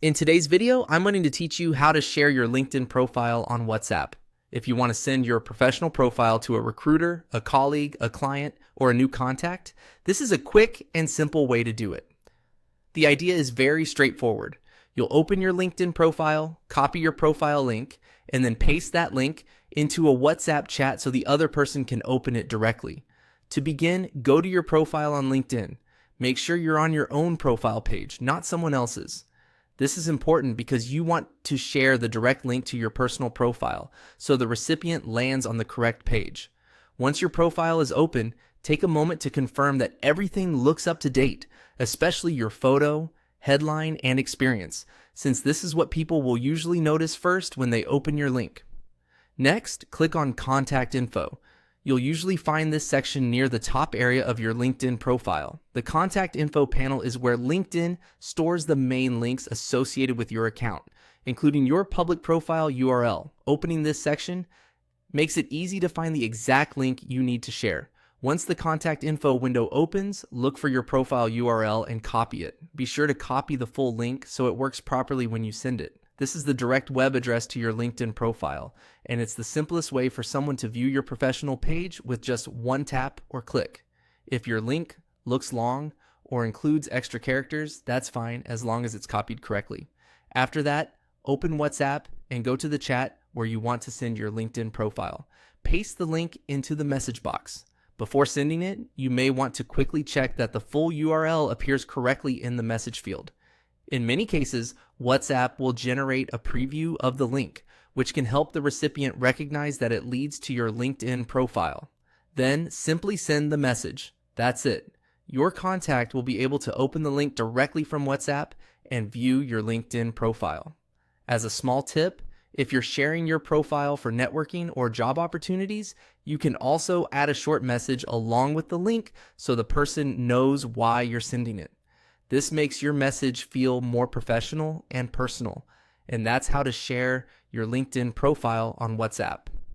In today's video, I'm going to teach you how to share your LinkedIn profile on WhatsApp. If you want to send your professional profile to a recruiter, a colleague, a client, or a new contact, this is a quick and simple way to do it. The idea is very straightforward. You'll open your LinkedIn profile, copy your profile link, and then paste that link into a WhatsApp chat so the other person can open it directly. To begin, go to your profile on LinkedIn. Make sure you're on your own profile page, not someone else's. This is important because you want to share the direct link to your personal profile so the recipient lands on the correct page. Once your profile is open, take a moment to confirm that everything looks up to date, especially your photo, headline, and experience, since this is what people will usually notice first when they open your link. Next, click on Contact Info. You'll usually find this section near the top area of your LinkedIn profile. The Contact Info panel is where LinkedIn stores the main links associated with your account, including your public profile URL. Opening this section makes it easy to find the exact link you need to share. Once the Contact Info window opens, look for your profile URL and copy it. Be sure to copy the full link so it works properly when you send it. This is the direct web address to your LinkedIn profile, and it's the simplest way for someone to view your professional page with just one tap or click. If your link looks long or includes extra characters, that's fine as long as it's copied correctly. After that, open WhatsApp and go to the chat where you want to send your LinkedIn profile. Paste the link into the message box. Before sending it, you may want to quickly check that the full URL appears correctly in the message field. In many cases, WhatsApp will generate a preview of the link, which can help the recipient recognize that it leads to your LinkedIn profile. Then simply send the message. That's it. Your contact will be able to open the link directly from WhatsApp and view your LinkedIn profile. As a small tip, if you're sharing your profile for networking or job opportunities, you can also add a short message along with the link so the person knows why you're sending it. This makes your message feel more professional and personal, and that's how to share your LinkedIn profile on WhatsApp.